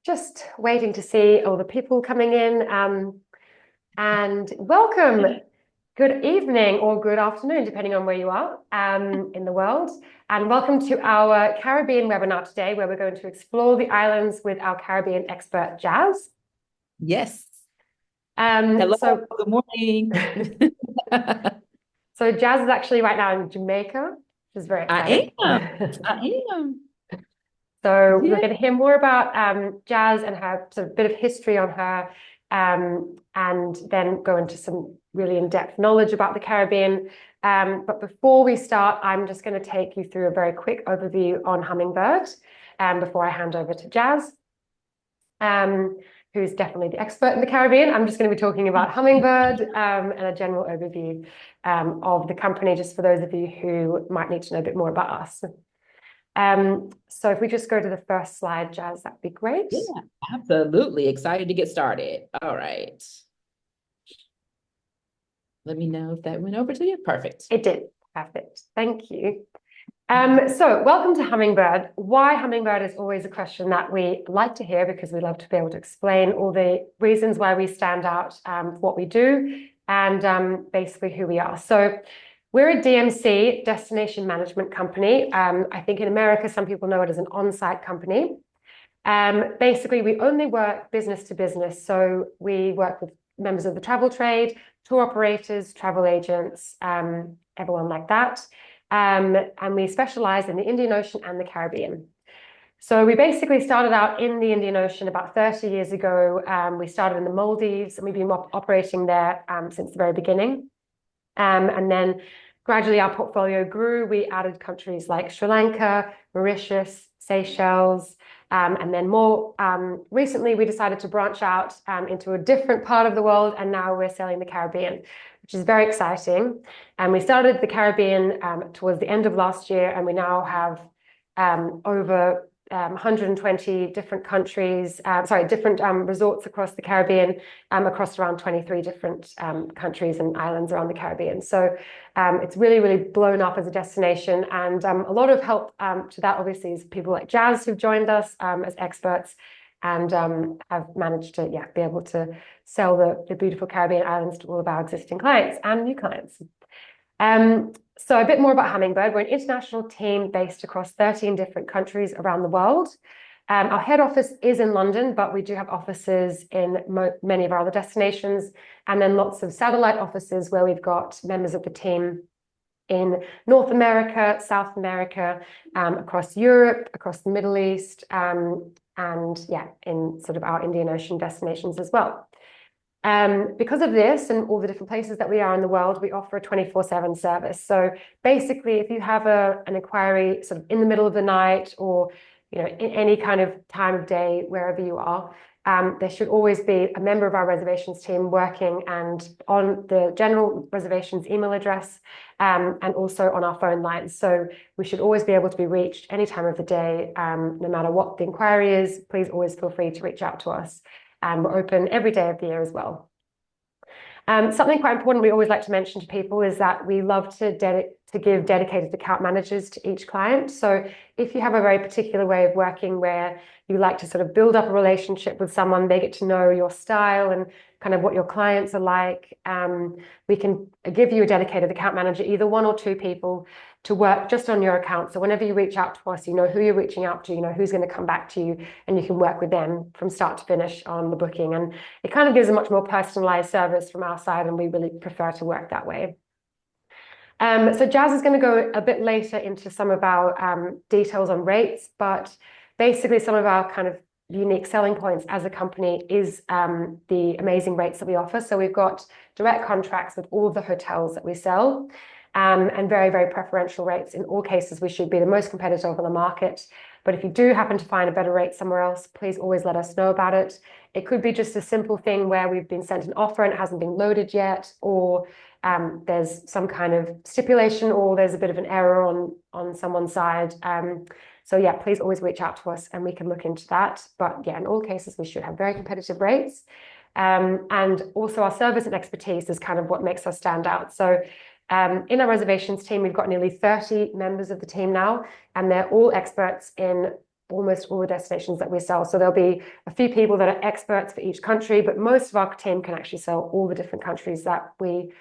Just waiting to see all the people coming in. And welcome. Good evening or good afternoon, depending on where you are in the world. And welcome to our Caribbean webinar today, where we're going to explore the islands with our Caribbean expert, Jazz. Yes. Hello, So, good morning. so Jazz is actually right now in Jamaica, which is very exciting. I am. I am. So we're Yeah. going to hear more about Jazz and her sort of bit of history on her, and then go into some really in-depth knowledge about the Caribbean. But before we start, I'm just going to take you through a very quick overview on Hummingbird, before I hand over to Jazz, who's definitely the expert in the Caribbean. I'm just going to be talking about Hummingbird, and a general overview of the company, just for those of you who might need to know a bit more about us. So if we just go to the first slide, Jazz, that'd be great. Yeah, absolutely. Excited to get started. All right. Let me know if that went over to you. Perfect. It did. Perfect. Thank you. So welcome to Hummingbird. Why Hummingbird is always a question that we like to hear, because we love to be able to explain all the reasons why we stand out for what we do, and basically who we are. So we're a DMC, destination management company. I think in America, some people know it as an on-site company. Basically, we only work business to business. So we work with members of the travel trade, tour operators, travel agents, everyone like that. And we specialize in the Indian Ocean and the Caribbean. So we basically started out in the Indian Ocean about 30 years ago. We started in the Maldives, and we've been operating there since the very beginning. And then gradually our portfolio grew. We added countries like Sri Lanka, Mauritius, Seychelles, and then more recently we decided to branch out into a different part of the world, and now we're sailing the Caribbean, which is very exciting. And we started the Caribbean towards the end of last year, and we now have over 120 different countries, different resorts across the Caribbean, across around 23 different countries and islands around the Caribbean. So it's really, really blown up as a destination. And a lot of help to that, obviously, is people like Jazz who've joined us as experts, and have managed to be able to sell the beautiful Caribbean islands to all of our existing clients and new clients. So a bit more about Hummingbird. We're an international team based across 13 different countries around the world. Our head office is in London, but we do have offices in many of our other destinations, and then lots of satellite offices where we've got members of the team in North America, South America, across Europe, across the Middle East, and in sort of our Indian Ocean destinations as well. Because of this and all the different places that we are in the world, we offer a 24/7 service. So basically, if you have an inquiry sort of in the middle of the night, or in any kind of time of day, wherever you are, there should always be a member of our reservations team working, and on the general reservations email address, and also on our phone lines. So we should always be able to be reached any time of the day, no matter what the inquiry is. Please always feel free to reach out to us. And we're open every day of the year as well. Something quite important we always like to mention to people is that we love to give dedicated account managers to each client. So if you have a very particular way of working where you like to sort of build up a relationship with someone, they get to know your style and kind of what your clients are like, we can give you a dedicated account manager, either one or two people, to work just on your account. So whenever you reach out to us, you know who you're reaching out to, you know who's going to come back to you, and you can work with them from start to finish on the booking. And it kind of gives a much more personalized service from our side, and we really prefer to work that way. So Jazz is going to go a bit later into some of our details on rates, but basically some of our kind of unique selling points as a company is the amazing rates that we offer. So we've got direct contracts with all of the hotels that we sell, and very, very preferential rates. In all cases, we should be the most competitive on the market. But if you do happen to find a better rate somewhere else, please always let us know about it. It could be just a simple thing where we've been sent an offer and it hasn't been loaded yet, or there's some kind of stipulation, or there's a bit of an error on someone's side. So yeah, please always reach out to us and we can look into that. But yeah, in all cases, we should have very competitive rates. And also our service and expertise is kind of what makes us stand out. So in our reservations team, we've got nearly 30 members of the team now, and they're all experts in almost all the destinations that we sell. So there'll be a few people that are experts for each country, but most of our team can actually sell all the different countries that we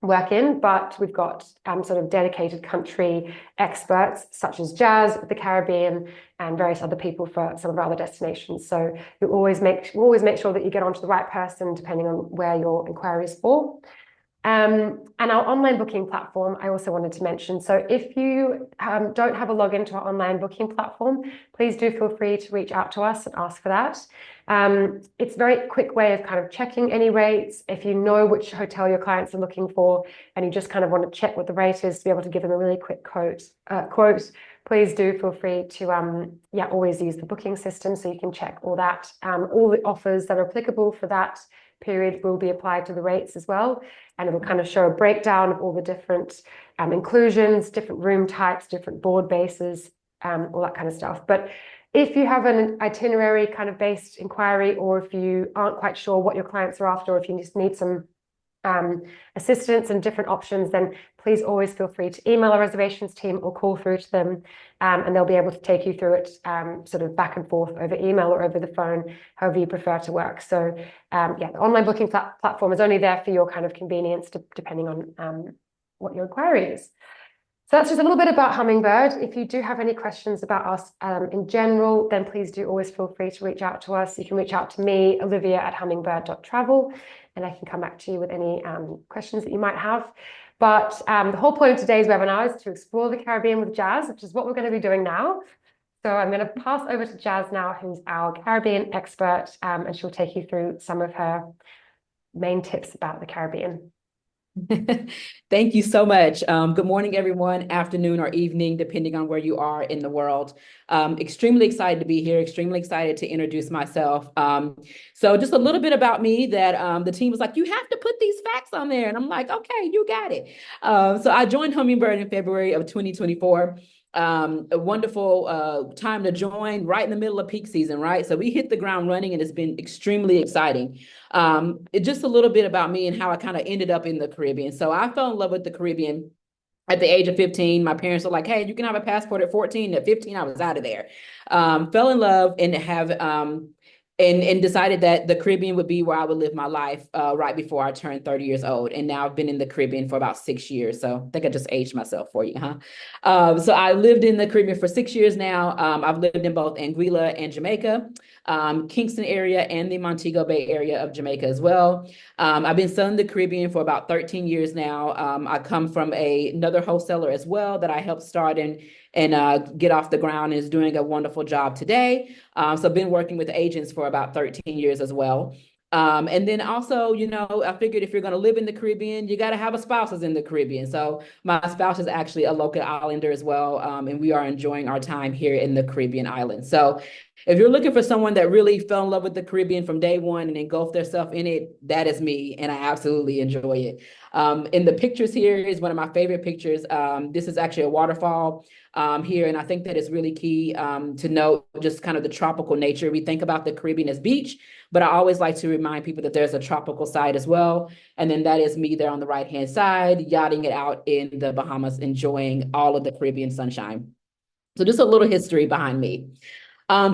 work in. But we've got sort of dedicated country experts such as Jazz, the Caribbean, and various other people for some of our other destinations. So we'll always make sure that you get onto the right person depending on where your inquiry is for. And our online booking platform, I also wanted to mention. So if you don't have a login to our online booking platform, please do feel free to reach out to us and ask for that. It's a very quick way of kind of checking any rates. If you know which hotel your clients are looking for and you just kind of want to check what the rate is to be able to give them a really quick quote, please do feel free to always use the booking system so you can check all that. All the offers that are applicable for that period will be applied to the rates as well, and it will kind of show a breakdown of all the different inclusions, different room types, different board bases, all that kind of stuff. But if you have an itinerary kind of based inquiry, or if you aren't quite sure what your clients are after, or if you just need some assistance and different options, then please always feel free to email our reservations team or call through to them, and they'll be able to take you through it sort of back and forth over email or over the phone, however you prefer to work. So the online booking platform is only there for your kind of convenience, depending on what your inquiry is. So that's just a little bit about Hummingbird. If you do have any questions about us in general, then please do always feel free to reach out to us. You can reach out to me, Olivia@hummingbird.travel, and I can come back to you with any questions that you might have. But the whole point of today's webinar is to explore the Caribbean with Jazz, which is what we're going to be doing now. So I'm going to pass over to Jazz now, who's our Caribbean expert, and she'll take you through some of her main tips about the Caribbean. Thank you so much. Good morning, everyone, afternoon or evening, depending on where you are in the world. Extremely excited to be here, extremely excited to introduce myself. So just a little bit about me that the team was like, you have to put these facts on there. And I'm like, okay, you got it. So I joined Hummingbird in February of 2024. A wonderful time to join right in the middle of peak season, right? So we hit the ground running and it's been extremely exciting. Just a little bit about me and how I kind of ended up in the Caribbean. So I fell in love with the Caribbean at the age of 15. My parents were like, hey, you can have a passport at 14. At 15, I was out of there. Fell in love and have and decided that the Caribbean would be where I would live my life right before I turned 30 years old. And now I've been in the Caribbean for about 6 years. So I think I just aged myself for you, huh? So I lived in the Caribbean for 6 years now. I've lived in both Anguilla and Jamaica, Kingston area and the Montego Bay area of Jamaica as well. I've been selling the Caribbean for about 13 years now. I come from another wholesaler as well that I helped start and get off the ground, and is doing a wonderful job today. So I've been working with agents for about 13 years as well. And then also, I figured if you're going to live in the Caribbean, you got to have a spouse who's in the Caribbean. So my spouse is actually a local islander as well. And we are enjoying our time here in the Caribbean islands. So if you're looking for someone that really fell in love with the Caribbean from day one and engulfed themselves in it, that is me. And I absolutely enjoy it. In the pictures here is one of my favorite pictures. This is actually a waterfall here. And I think that is really key to note just kind of the tropical nature. We think about the Caribbean as beach, but I always like to remind people that there's a tropical side as well. And then that is me there on the right-hand side, yachting it out in the Bahamas, enjoying all of the Caribbean sunshine. So just a little history behind me.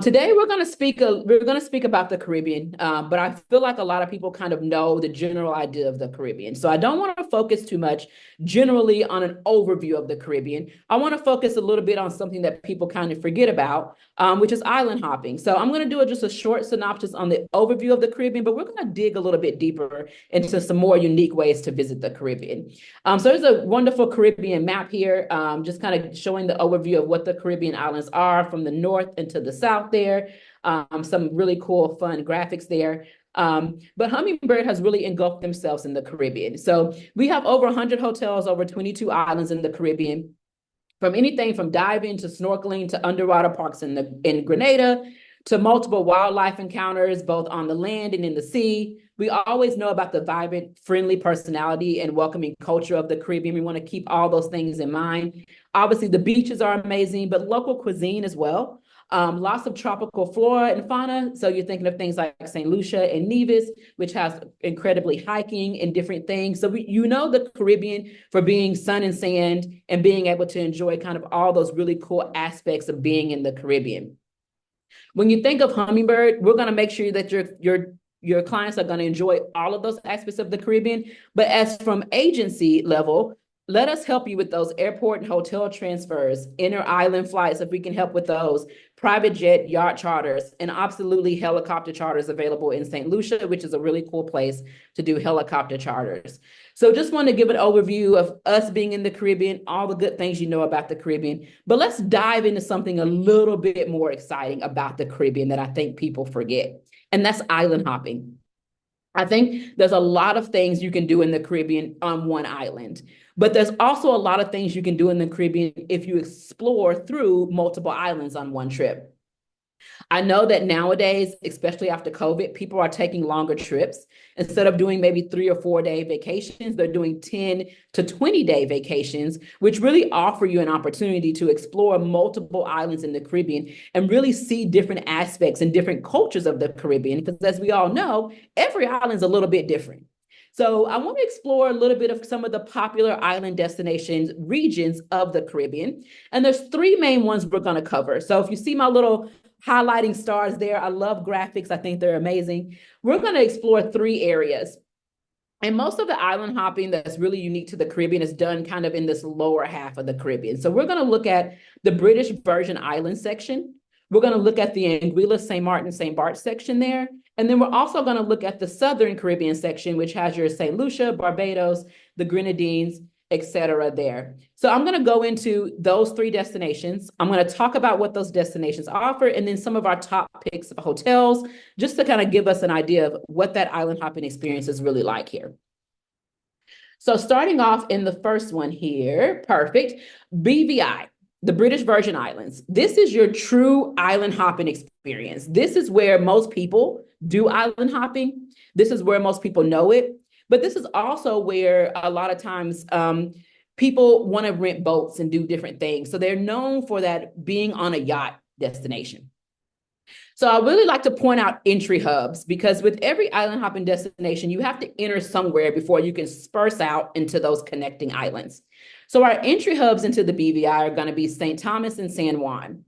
Today we're going to speak about the Caribbean, but I feel like a lot of people kind of know the general idea of the Caribbean. So I don't want to focus too much generally on an overview of the Caribbean. I want to focus a little bit on something that people kind of forget about, which is island hopping. So I'm going to do just a short synopsis on the overview of the Caribbean, but we're going to dig a little bit deeper into some more unique ways to visit the Caribbean. So there's a wonderful Caribbean map here, just kind of showing the overview of what the Caribbean islands are from the north into the south there. Some really cool, fun graphics there. But Hummingbird has really engulfed themselves in the Caribbean. So we have over 100 hotels, over 22 islands in the Caribbean, from anything from diving to snorkeling to underwater parks in Grenada, to multiple wildlife encounters, both on the land and in the sea. We always know about the vibrant, friendly personality and welcoming culture of the Caribbean. We want to keep all those things in mind. Obviously, the beaches are amazing, but local cuisine as well. Lots of tropical flora and fauna. So you're thinking of things like St. Lucia and Nevis, which has incredibly hiking and different things. So you know the Caribbean for being sun and sand and being able to enjoy kind of all those really cool aspects of being in the Caribbean. When you think of Hummingbird, we're going to make sure that your clients are going to enjoy all of those aspects of the Caribbean. But as from agency level, let us help you with those airport and hotel transfers, inter-island flights, if we can help with those, private jet, yacht charters, and absolutely helicopter charters available in St. Lucia, which is a really cool place to do helicopter charters. So just want to give an overview of us being in the Caribbean, all the good things you know about the Caribbean. But let's dive into something a little bit more exciting about the Caribbean that I think people forget, and that's island hopping. I think there's a lot of things you can do in the Caribbean on one island, but there's also a lot of things you can do in the Caribbean if you explore through multiple islands on one trip. I know that nowadays, especially after COVID, people are taking longer trips. Instead of doing maybe 3 or 4 day vacations, they're doing 10 to 20-day vacations, which really offer you an opportunity to explore multiple islands in the Caribbean and really see different aspects and different cultures of the Caribbean. Because as we all know, every island is a little bit different. So I want to explore a little bit of some of the popular island destinations, regions of the Caribbean. And there's 3 main ones we're going to cover. So if you see my little highlighting stars there, I love graphics. I think they're amazing. We're going to explore 3 areas. And most of the island hopping that's really unique to the Caribbean is done kind of in this lower half of the Caribbean. So we're going to look at the British Virgin Islands section. We're going to look at the Anguilla, St. Martin, St. Bart section there. And then we're also going to look at the Southern Caribbean section, which has your St. Lucia, Barbados, the Grenadines, etc. there. So I'm going to go into those 3 destinations. I'm going to talk about what those destinations offer and then some of our top picks of hotels, just to kind of give us an idea of what that island hopping experience is really like here. So starting off in the first one here, perfect, BVI. The British Virgin Islands. This is your true island hopping experience. This is where most people do island hopping. This is where most people know it. But this is also where a lot of times people want to rent boats and do different things. So they're known for that being on a yacht destination. So I really like to point out entry hubs, because with every island hopping destination, you have to enter somewhere before you can disperse out into those connecting islands. So our entry hubs into the BVI are going to be St. Thomas and San Juan.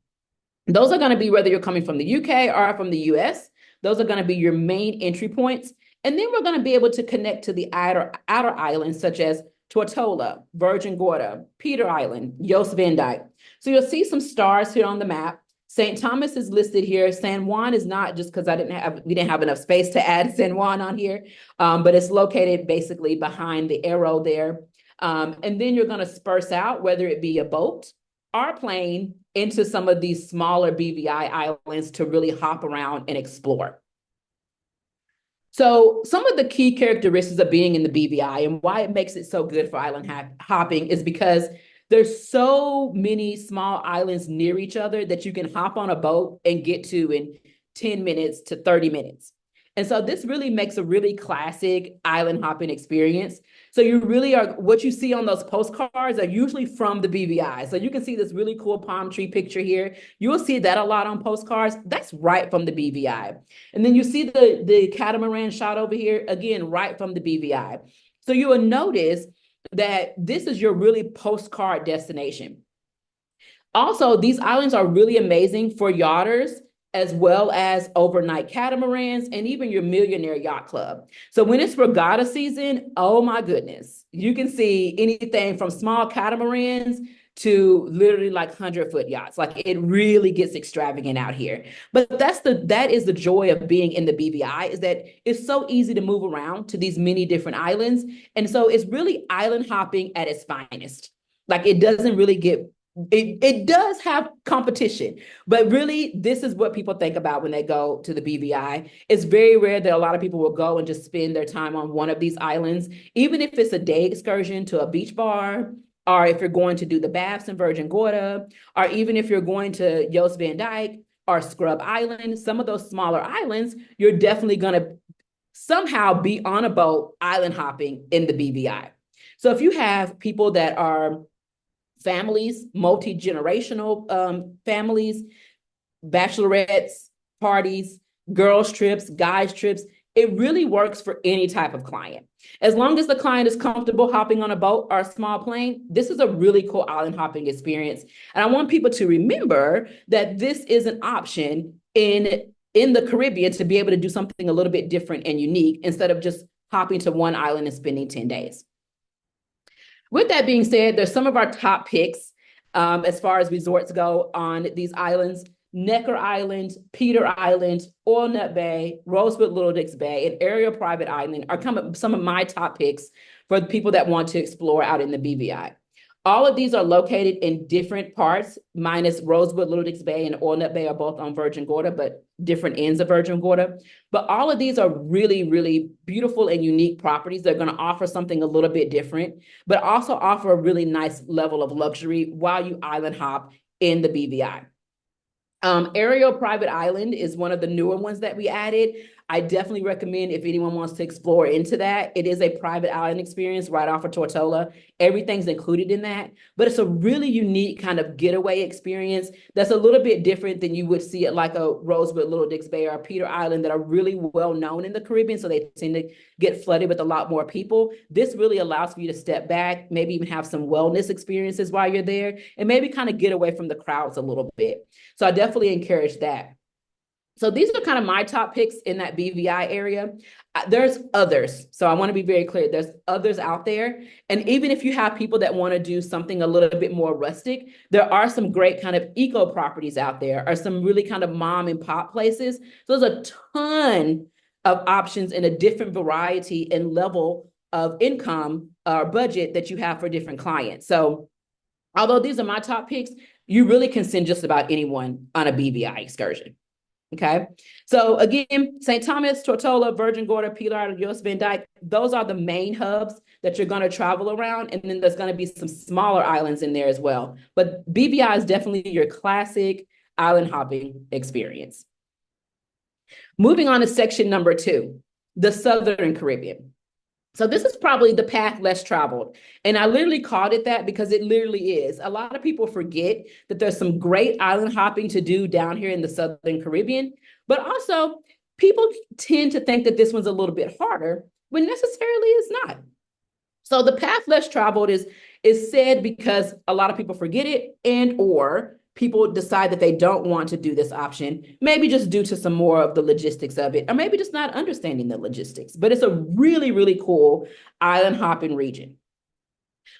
Those are going to be whether you're coming from the UK or from the US. Those are going to be your main entry points. And then we're going to be able to connect to the outer islands, such as Tortola, Virgin Gorda, Peter Island, Jost Van Dyke. So you'll see some stars here on the map. St. Thomas is listed here. San Juan is not, just because we didn't have enough space to add San Juan on here, but it's located basically behind the arrow there. And then you're going to disperse out, whether it be a boat or a plane, into some of these smaller BVI islands to really hop around and explore. So some of the key characteristics of being in the BVI and why it makes it so good for island hopping is because there's so many small islands near each other that you can hop on a boat and get to in 10 minutes to 30 minutes. And so this really makes a really classic island hopping experience. So you really are, what you see on those postcards are usually from the BVI. So you can see this really cool palm tree picture here. You will see that a lot on postcards. That's right from the BVI. And then you see the catamaran shot over here, again, right from the BVI. So you will notice that this is your really postcard destination. Also, these islands are really amazing for yachters, as well as overnight catamarans and even your millionaire yacht club. So when it's regatta season, oh my goodness, you can see anything from small catamarans to literally like 100-foot yachts. Like it really gets extravagant out here. But that is the joy of being in the BVI, is that it's so easy to move around to these many different islands. And so it's really island hopping at its finest. Like it doesn't really get it does have competition, but really this is what people think about when they go to the BVI. It's very rare that a lot of people will go and just spend their time on one of these islands, even if it's a day excursion to a beach bar, or if you're going to do the baths in Virgin Gorda, or even if you're going to Jost Van Dyke or Scrub Island. Some of those smaller islands, you're definitely going to somehow be on a boat island hopping in the BVI. So if you have people that are families, multi-generational families, bachelorettes, parties, girls trips, guys trips. It really works for any type of client. As long as the client is comfortable hopping on a boat or a small plane, this is a really cool island hopping experience. And I want people to remember that this is an option in the Caribbean to be able to do something a little bit different and unique instead of just hopping to one island and spending 10 days. With that being said, there's some of our top picks as far as resorts go on these islands. Necker Island, Peter Island, Oil Nut Bay, Rosewood Little Dix Bay, and Aerial Private Island are some of my top picks for the people that want to explore out in the BVI. All of these are located in different parts, minus Rosewood, Little Dix Bay, and Oil Nut Bay are both on Virgin Gorda, but different ends of Virgin Gorda. But all of these are really, really beautiful and unique properties. They're going to offer something a little bit different, but also offer a really nice level of luxury while you island hop in the BVI. Aerial Private Island is one of the newer ones that we added. I definitely recommend if anyone wants to explore into that. It is a private island experience right off of Tortola. Everything's included in that, but it's a really unique kind of getaway experience that's a little bit different than you would see at like a Rosewood, Little Dix Bay, or Peter Island that are really well known in the Caribbean, so they tend to get flooded with a lot more people. This really allows for you to step back, maybe even have some wellness experiences while you're there, and maybe kind of get away from the crowds a little bit. So I definitely encourage that. So these are kind of my top picks in that BVI area. There's others. So I want to be very clear. There's others out there. And even if you have people that want to do something a little bit more rustic, there are some great kind of eco properties out there, or some really kind of mom and pop places. So there's a ton of options in a different variety and level of income or budget that you have for different clients. So although these are my top picks, you really can send just about anyone on a BVI excursion. Okay, so again, St. Thomas, Tortola, Virgin Gorda, Peter Island, US Van Dyke, those are the main hubs that you're going to travel around. And then there's going to be some smaller islands in there as well. But BVI is definitely your classic island hopping experience. Moving on to section number 2, the Southern Caribbean. So this is probably the path less traveled. And I literally called it that because it literally is. A lot of people forget that there's some great island hopping to do down here in the Southern Caribbean, but also people tend to think that this one's a little bit harder when necessarily it's not. So the path less traveled is said because a lot of people forget it, and or people decide that they don't want to do this option, maybe just due to some more of the logistics of it, or maybe just not understanding the logistics. But it's a really, really cool island hopping region.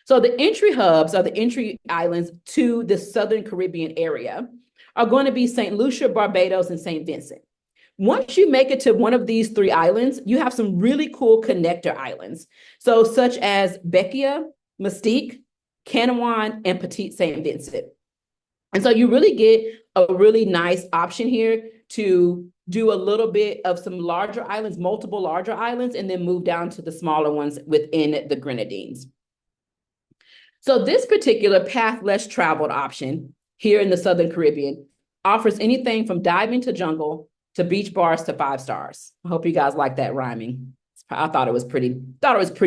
So the entry hubs, or the entry islands to the Southern Caribbean area, are going to be St. Lucia, Barbados, and St. Vincent. Once you make it to one of these 3 islands, you have some really cool connector islands. So such as Bequia, Mystique, Canawan, and Petite St. Vincent. And so you really get a really nice option here to do a little bit of some larger islands, multiple larger islands, and then move down to the smaller ones within the Grenadines. So this particular path less traveled option here in the Southern Caribbean offers anything from diving to jungle to beach bars to 5 stars. I hope you guys like that rhyming. I thought it was pretty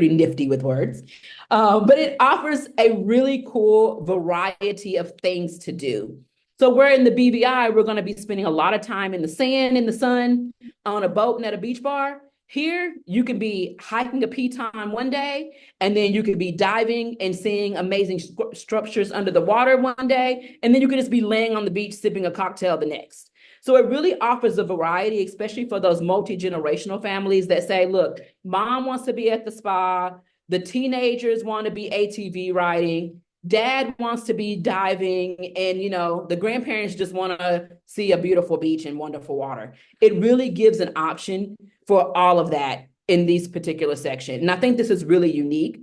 nifty with words. But it offers a really cool variety of things to do. So where in the BVI, we're going to be spending a lot of time in the sand, in the sun, on a boat and at a beach bar. Here, you can be hiking a piton one day, and then you could be diving and seeing amazing structures under the water one day, and then you could just be laying on the beach sipping a cocktail the next. So it really offers a variety, especially for those multi-generational families that say, look, mom wants to be at the spa, the teenagers want to be ATV riding, dad wants to be diving, and the grandparents just want to see a beautiful beach and wonderful water. It really gives an option for all of that in these particular section. And I think this is really unique.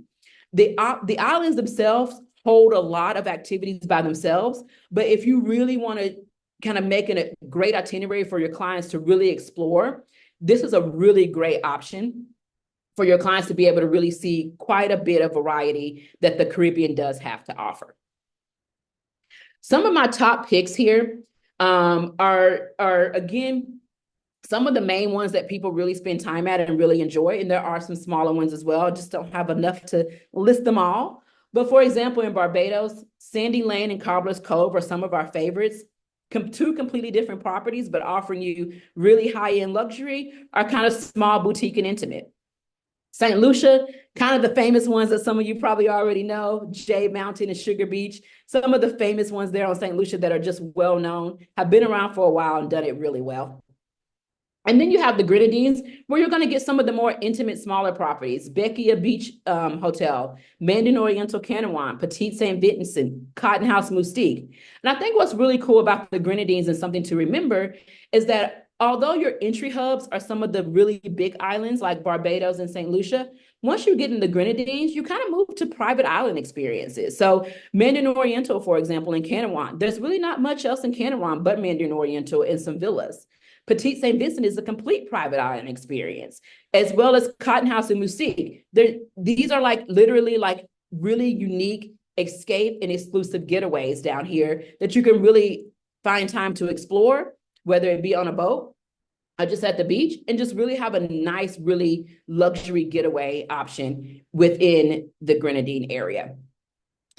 The islands themselves hold a lot of activities by themselves, but if you really want to kind of making a great itinerary for your clients to really explore, this is a really great option for your clients to be able to really see quite a bit of variety that the Caribbean does have to offer. Some of my top picks here are again, some of the main ones that people really spend time at and really enjoy, and there are some smaller ones as well. I just don't have enough to list them all. But for example, in Barbados, Sandy Lane and Cobbler's Cove are some of our favorites. two completely different properties, but offering you really high-end luxury, are kind of small, boutique, and intimate. St. Lucia, kind of the famous ones that some of you probably already know, Jade Mountain and Sugar Beach. Some of the famous ones there on St. Lucia that are just well known, have been around for a while and done it really well. And then you have the Grenadines, where you're going to get some of the more intimate, smaller properties. Bekia Beach Hotel, Mandarin Oriental Canawan, Petite St. Vincent, Cotton House Moustique. And I think what's really cool about the Grenadines, and something to remember, is that although your entry hubs are some of the really big islands like Barbados and St. Lucia, once you get in the Grenadines, you kind of move to private island experiences. So Mandarin Oriental, for example, in Canawan, there's really not much else in Canawan but Mandarin Oriental and some villas. Petite St. Vincent is a complete private island experience, as well as Cotton House and Moustique. These are like literally like really unique escape and exclusive getaways down here that you can really find time to explore, whether it be on a boat or just at the beach, and just really have a nice, really luxury getaway option within the Grenadine area.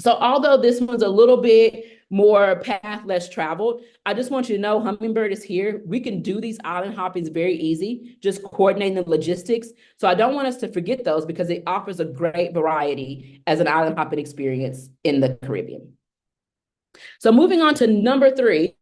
So although this one's a little bit more path less traveled, I just want you to know Hummingbird is here. We can do these island hoppings very easy, just coordinating the logistics. So I don't want us to forget those, because it offers a great variety as an island hopping experience in the Caribbean. So moving on to number 3,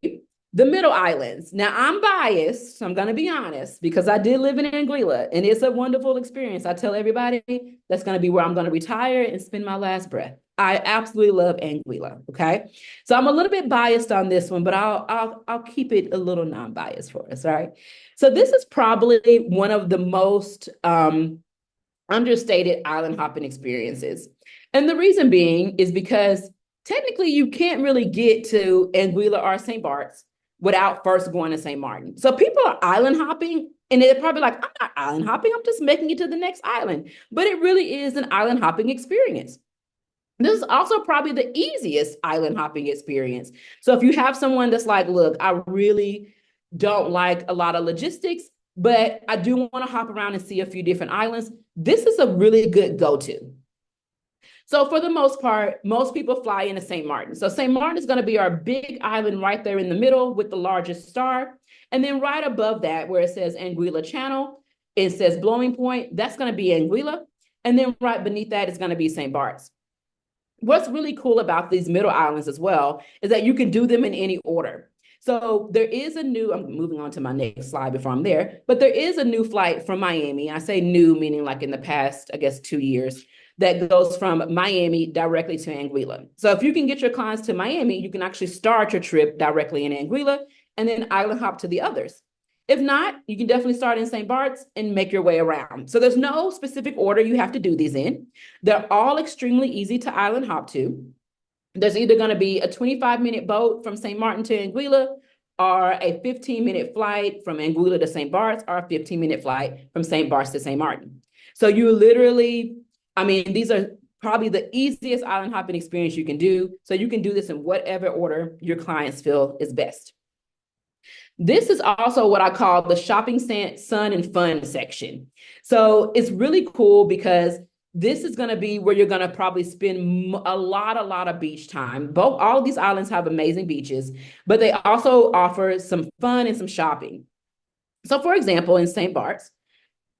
the Middle Islands. Now I'm biased, so I'm going to be honest, because I did live in Anguilla and it's a wonderful experience. I tell everybody that's going to be where I'm going to retire and spend my last breath. I absolutely love Anguilla. Okay, so I'm a little bit biased on this one, but I'll keep it a little non-biased for us. All right. So this is probably one of the most understated island hopping experiences, and the reason being is because technically you can't really get to Anguilla or St. Bart's without first going to St. Martin. So people are island hopping, and they're probably like, I'm not island hopping, I'm just making it to the next island. But it really is an island hopping experience. This is also probably the easiest island hopping experience. So if you have someone that's like, look, I really don't like a lot of logistics, but I do want to hop around and see a few different islands, this is a really good go-to. So for the most part, most people fly into St. Martin. So St. Martin is going to be our big island right there in the middle with the largest star. And then right above that, where it says Anguilla Channel, it says Blowing Point, that's going to be Anguilla. And then right beneath that is going to be St. Bart's. What's really cool about these middle islands as well is that you can do them in any order. So there is a new, I'm moving on to my next slide before I'm there, but there is a new flight from Miami. I say new, meaning like in the past, I guess, 2 years, that goes from Miami directly to Anguilla. So if you can get your clients to Miami, you can actually start your trip directly in Anguilla and then island hop to the others. If not, you can definitely start in St. Bart's and make your way around. So there's no specific order you have to do these in. They're all extremely easy to island hop to. There's either going to be a 25-minute boat from St. Martin to Anguilla, or a 15-minute flight from Anguilla to St. Bart's, or a 15-minute flight from St. Bart's to St. Martin. So you literally, I mean, these are probably the easiest island hopping experience you can do. So you can do this in whatever order your clients feel is best. This is also what I call the shopping, sun, and fun section. So it's really cool because this is going to be where you're going to probably spend a lot of beach time. All of these islands have amazing beaches, but they also offer some fun and some shopping. So for example, in St. Bart's,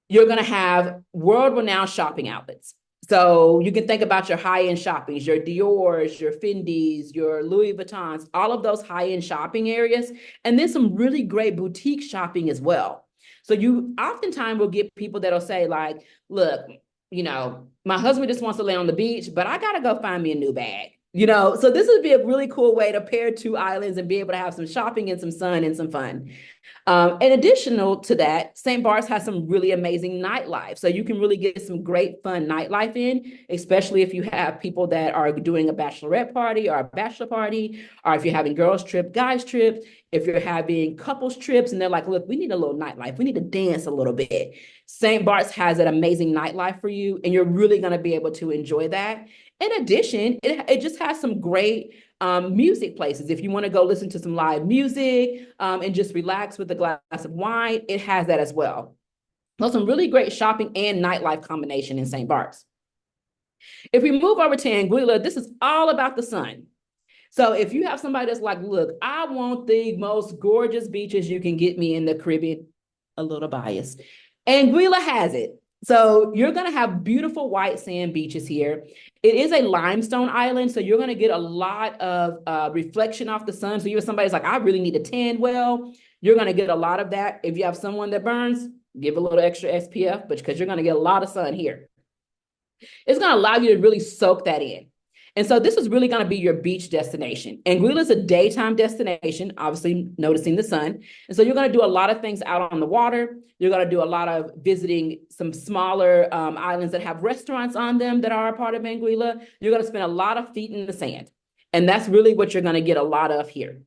you're going to have world-renowned shopping outlets. So you can think about your high-end shoppings, your Dior's, your Fendi's, your Louis Vuitton's, all of those high-end shopping areas, and then some really great boutique shopping as well. So you oftentimes will get people that'll say like, look, you know, my husband just wants to lay on the beach, but I got to go find me a new bag. You know, so this would be a really cool way to pair 2 islands and be able to have some shopping and some sun and some fun. And additional to that, St. Bart's has some really amazing nightlife. So you can really get some great fun nightlife in, especially if you have people that are doing a bachelorette party or a bachelor party, or if you're having girls trip, guys trip, if you're having couples trips and they're like, look, we need a little nightlife. We need to dance a little bit. St. Bart's has an amazing nightlife for you, and you're really going to be able to enjoy that. In addition, it just has some great music places. If you want to go listen to some live music and just relax with a glass of wine, it has that as well. So some really great shopping and nightlife combination in St. Bart's. If we move over to Anguilla, this is all about the sun. So if you have somebody that's like, look, I want the most gorgeous beaches you can get me in the Caribbean, a little biased, Anguilla has it. So you're going to have beautiful white sand beaches here. It is a limestone island, so you're going to get a lot of reflection off the sun. So you're somebody's like, I really need a tan well. You're going to get a lot of that. If you have someone that burns, give a little extra SPF, but because you're going to get a lot of sun here. It's going to allow you to really soak that in. And so this is really going to be your beach destination. Anguilla is a daytime destination, obviously noticing the sun. And so you're going to do a lot of things out on the water. You're going to do a lot of visiting some smaller islands that have restaurants on them that are a part of Anguilla. You're going to spend a lot of feet in the sand. And that's really what you're going to get a lot of here.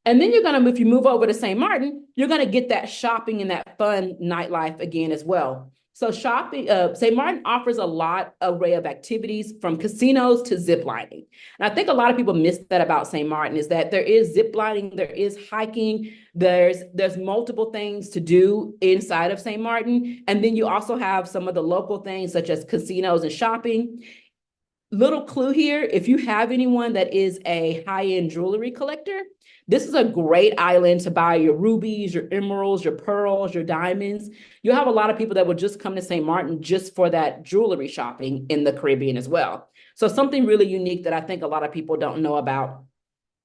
And then you're going to, if you move over to St. Martin, you're going to get that shopping and that fun nightlife again as well. So shopping, St. Martin offers a lot array of activities from casinos to zip lining. And I think a lot of people miss that about St. Martin is that there is zip lining, there is hiking, there's multiple things to do inside of St. Martin. And then you also have some of the local things such as casinos and shopping. Little clue here, if you have anyone that is a high-end jewelry collector, this is a great island to buy your rubies, your emeralds, your pearls, your diamonds. You'll have a lot of people that will just come to St. Martin just for that jewelry shopping in the Caribbean as well. So something really unique that I think a lot of people don't know about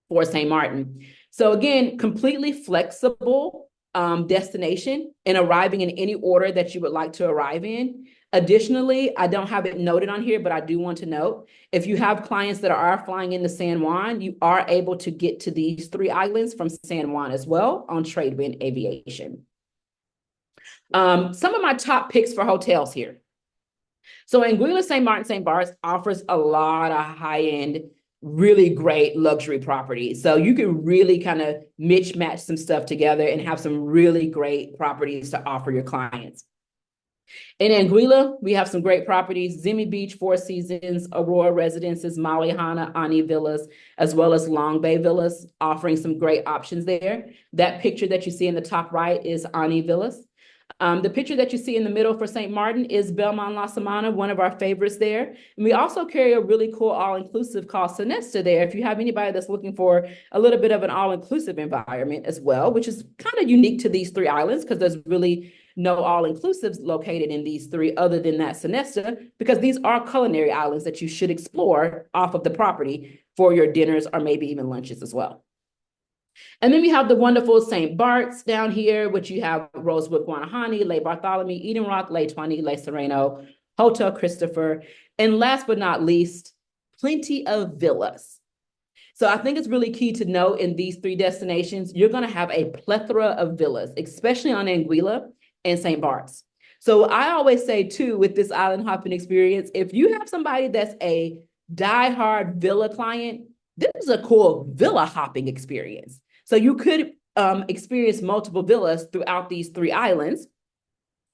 for St. Martin. So again, completely flexible destination and arriving in any order that you would like to arrive in. Additionally, I don't have it noted on here, but I do want to note, if you have clients that are flying into San Juan, you are able to get to these 3 islands from San Juan as well on Tradewind Aviation. Some of my top picks for hotels here. So Anguilla St. Martin St. Barts offers a lot of high-end, really great luxury properties. So you can really kind of match some stuff together and have some really great properties to offer your clients. In Anguilla, we have some great properties: Zimi Beach, Four Seasons, Aurora Residences, Malihana, Ani Villas, as well as Long Bay Villas, offering some great options there. That picture that you see in the top right is Ani Villas. The picture that you see in the middle for St. Martin is Belmont La Samana, one of our favorites there. And we also carry a really cool all-inclusive called Sonesta there. If you have anybody that's looking for a little bit of an all-inclusive environment as well, which is kind of unique to these 3 islands because there's really no all-inclusives located in these 3 other than that Sonesta, because these are culinary islands that you should explore off of the property for your dinners or maybe even lunches as well. And then we have the wonderful St. Barts down here, which you have Rosewood, Guanahani, Les Bartholomew, Eden Rock, Les Twenty, Les Sereno, Hotel Christopher, and last but not least, plenty of villas. So I think it's really key to know in these 3 destinations, you're going to have a plethora of villas, especially on Anguilla and St. Barts. So I always say too, with this island hopping experience, if you have somebody that's a diehard villa client, this is a cool villa hopping experience. So you could experience multiple villas throughout these 3 islands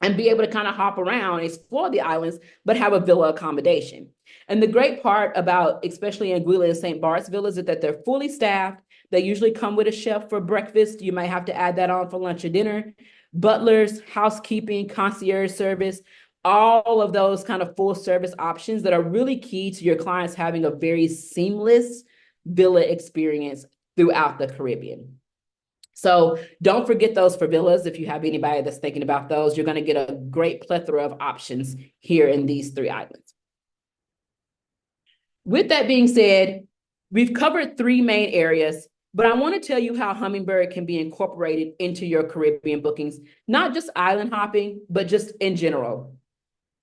and be able to kind of hop around, explore the islands, but have a villa accommodation. And the great part about, especially Anguilla and St. Barts villas, is that they're fully staffed. They usually come with a chef for breakfast. You might have to add that on for lunch or dinner. Butlers, housekeeping, concierge service, all of those kind of full service options that are really key to your clients having a very seamless villa experience throughout the Caribbean. So don't forget those for villas. If you have anybody that's thinking about those, you're going to get a great plethora of options here in these 3 islands. With that being said, we've covered 3 main areas, but I want to tell you how Hummingbird can be incorporated into your Caribbean bookings, not just island hopping, but just in general.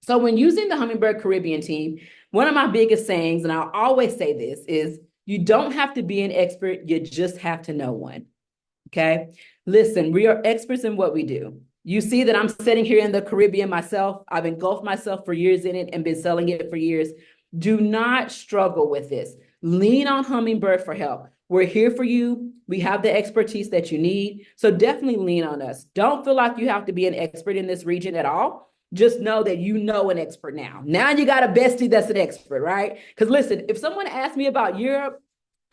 So when using the Hummingbird Caribbean team, one of my biggest sayings, and I'll always say this, is you don't have to be an expert, you just have to know one. Okay? Listen, we are experts in what we do. You see that I'm sitting here in the Caribbean myself. I've engulfed myself for years in it and been selling it for years. Do not struggle with this. Lean on Hummingbird for help. We're here for you. We have the expertise that you need. So definitely lean on us. Don't feel like you have to be an expert in this region at all. Just know that you know an expert now. Now you got a bestie that's an expert, right? Because listen, if someone asks me about Europe,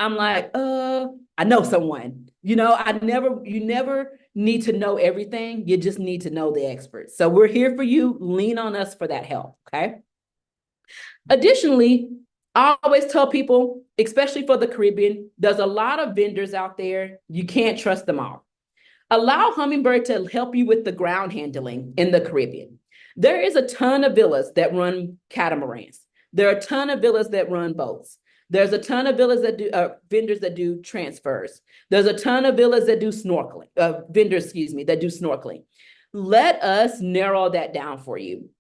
I'm like, I know someone. You know, you never need to know everything. You just need to know the experts. So we're here for you. Lean on us for that help, okay? Additionally, I always tell people, especially for the Caribbean, there's a lot of vendors out there. You can't trust them all. Allow Hummingbird to help you with the ground handling in the Caribbean. There is a ton of villas that run catamarans. There are a ton of villas that run boats. There's a ton of villas that do vendors that do transfers. There's a ton of villas that do snorkeling, vendors, excuse me, that do snorkeling. Let us narrow that down for you.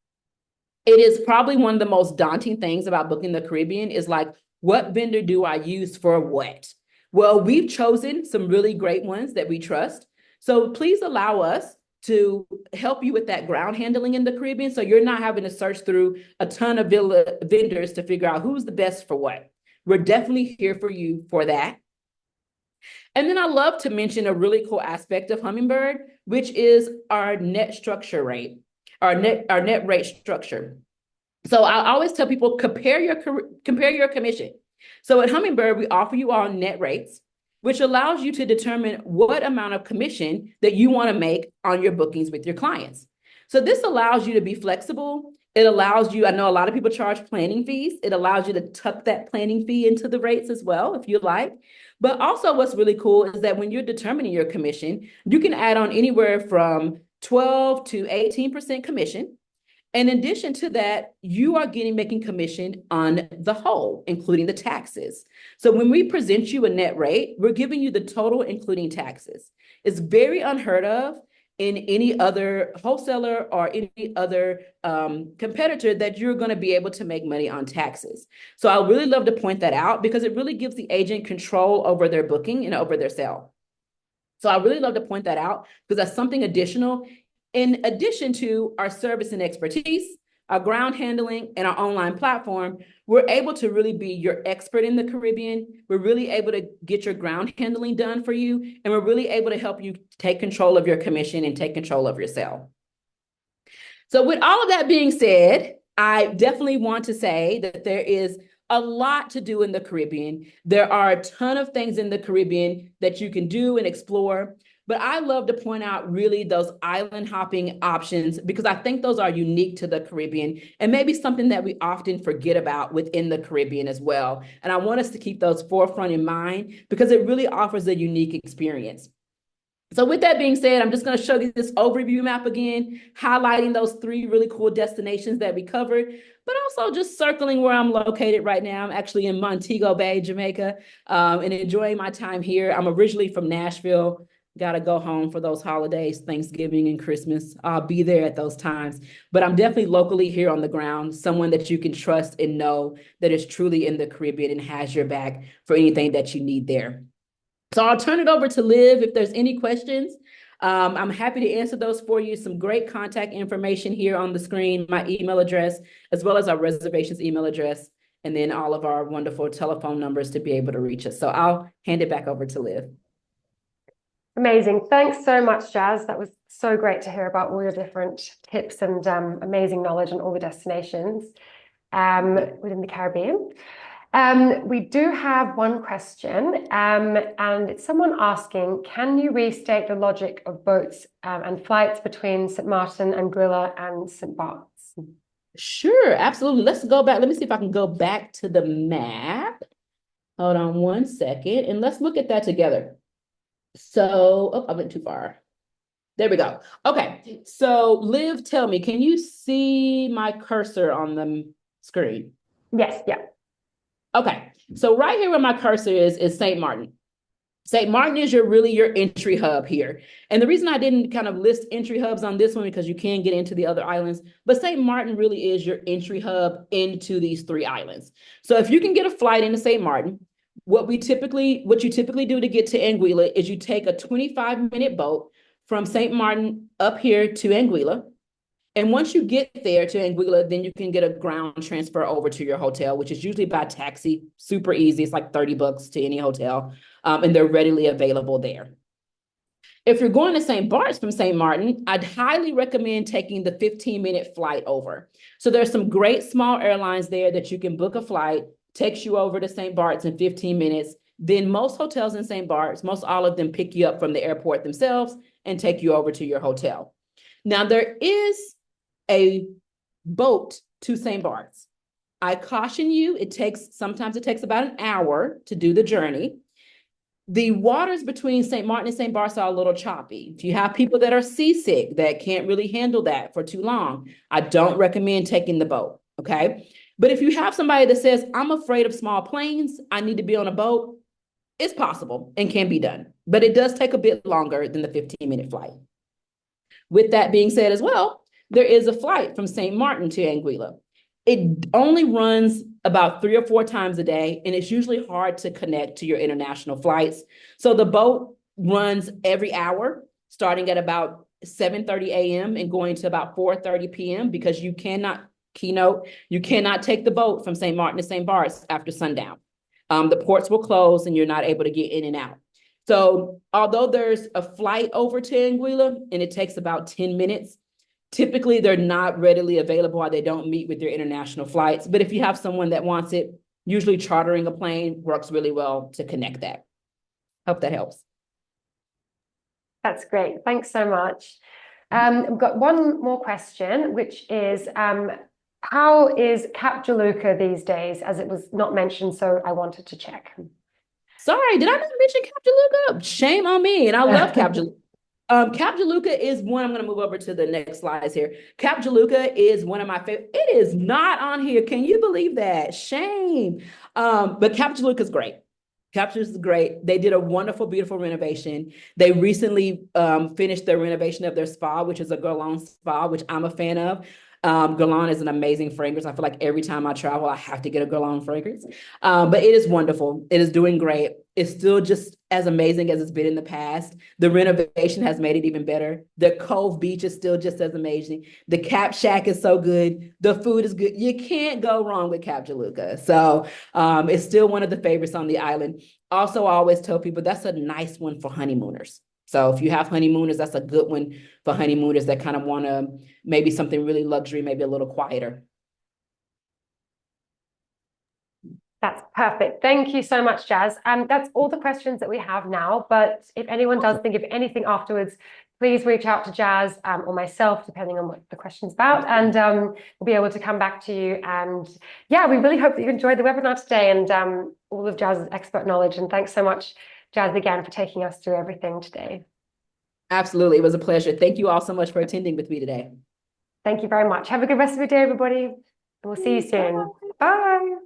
It is probably one of the most daunting things about booking the Caribbean is like, what vendor do I use for what? Well, we've chosen some really great ones that we trust. So please allow us to help you with that ground handling in the Caribbean. So you're not having to search through a ton of vendors to figure out who's the best for what. We're definitely here for you for that. And then I love to mention a really cool aspect of Hummingbird, which is our net structure rate, our net rate structure. So I always tell people, compare your commission. So at Hummingbird, we offer you all net rates, which allows you to determine what amount of commission that you want to make on your bookings with your clients. So this allows you to be flexible. It allows you, I know a lot of people charge planning fees. It allows you to tuck that planning fee into the rates as well, if you like. But also what's really cool is that when you're determining your commission, you can add on anywhere from 12 to 18% commission. In addition to that, you are making commission on the whole, including the taxes. So when we present you a net rate, we're giving you the total, including taxes. It's very unheard of in any other wholesaler or any other competitor that you're going to be able to make money on taxes. So I really love to point that out because it really gives the agent control over their booking and over their sale. So I really love to point that out because that's something additional. In addition to our service and expertise, our ground handling, and our online platform, we're able to really be your expert in the Caribbean. We're really able to get your ground handling done for you, and we're really able to help you take control of your commission and take control of your sale. So with all of that being said, I definitely want to say that there is a lot to do in the Caribbean. There are a ton of things in the Caribbean that you can do and explore. But I love to point out really those island hopping options because I think those are unique to the Caribbean and maybe something that we often forget about within the Caribbean as well. And I want us to keep those forefront in mind because it really offers a unique experience. So with that being said, I'm just going to show you this overview map again, highlighting those 3 really cool destinations that we covered, but also just circling where I'm located right now. I'm actually in Montego Bay, Jamaica, and enjoying my time here. I'm originally from Nashville. Got to go home for those holidays, Thanksgiving and Christmas. I'll be there at those times. But I'm definitely locally here on the ground, someone that you can trust and know that is truly in the Caribbean and has your back for anything that you need there. So I'll turn it over to Liv if there's any questions. I'm happy to answer those for you. Some great contact information here on the screen, my email address, as well as our reservations email address, and then all of our wonderful telephone numbers to be able to reach us. So I'll hand it back over to Liv. Amazing. Thanks so much, Jazz. That was so great to hear about all your different tips and amazing knowledge on all the destinations within the Caribbean. We do have one question, and it's someone asking, can you restate the logic of boats and flights between St. Martin, Anguilla, and St. Barts? Sure, absolutely. Let's go back. Let me see if I can go back to the map. Hold on one second, and let's look at that together. So, oh, I went too far. There we go. Okay, so Liv, tell me, can you see my cursor on the screen? Yes, yeah. Okay, so right here where my cursor is St. Martin. St. Martin is your entry hub here. And the reason I didn't kind of list entry hubs on this one because you can get into the other islands, but St. Martin really is your entry hub into these 3 islands. So if you can get a flight into St. Martin, what you typically do to get to Anguilla is you take a 25-minute boat from St. Martin up here to Anguilla. And once you get there to Anguilla, then you can get a ground transfer over to your hotel, which is usually by taxi, super easy. It's like $30 to any hotel, and they're readily available there. If you're going to St. Barts from St. Martin, I'd highly recommend taking the 15-minute flight over. So there's some great small airlines there that you can book a flight, takes you over to St. Barts in 15 minutes. Then most hotels in St. Barts, most all of them pick you up from the airport themselves and take you over to your hotel. Now there is a boat to St. Barts. I caution you, sometimes it takes about an hour to do the journey. The waters between St. Martin and St. Barts are a little choppy. If you have people that are seasick that can't really handle that for too long, I don't recommend taking the boat, okay? But if you have somebody that says, I'm afraid of small planes, I need to be on a boat, it's possible and can be done. But it does take a bit longer than the 15-minute flight. With that being said as well, there is a flight from St. Martin to Anguilla. It only runs about 3 or 4 times a day, and it's usually hard to connect to your international flights. So the boat runs every hour, starting at about 7:30 a.m. and going to about 4:30 p.m. because you cannot take the boat from St. Martin to St. Barts after sundown. The ports will close and you're not able to get in and out. So although there's a flight over to Anguilla and it takes about 10 minutes, typically they're not readily available or they don't meet with your international flights. But if you have someone that wants it, usually chartering a plane works really well to connect that. Hope that helps. That's great. Thanks so much. I've got one more question, which is, how is Cap Juluca these days, as it was not mentioned, so I wanted to check. Sorry, did I not mention Cap Juluca? Shame on me, and I love Cap Juluca. Cap Juluca is one, I'm going to move over to the next slides here. Cap Juluca is one of my favorite. It is not on here. Can you believe that? Shame. But Cap Juluca is great. Cap Juluca is great. They did a wonderful, beautiful renovation. They recently finished their renovation of their spa, which is a Guerlain spa, which I'm a fan of. Guerlain is an amazing fragrance. I feel like every time I travel, I have to get a Guerlain fragrance. But it is wonderful. It is doing great. It's still just as amazing as it's been in the past. The renovation has made it even better. The Cove Beach is still just as amazing. The Cap Shack is so good. The food is good. You can't go wrong with Cap Juluca. So it's still one of the favorites on the island. Also, I always tell people that's a nice one for honeymooners. So if you have honeymooners, that's a good one for honeymooners that kind of want to maybe something really luxury, maybe a little quieter. That's perfect. Thank you so much, Jazz. That's all the questions that we have now. But if anyone does think of anything afterwards, please reach out to Jazz or myself, depending on what the question's about, and we'll be able to come back to you. And yeah, we really hope that you enjoyed the webinar today and all of Jazz's expert knowledge. And thanks so much, Jazz, again, for taking us through everything today. Absolutely. It was a pleasure. Thank you all so much for attending with me today. Thank you very much. Have a good rest of your day, everybody. And we'll see you soon. Bye.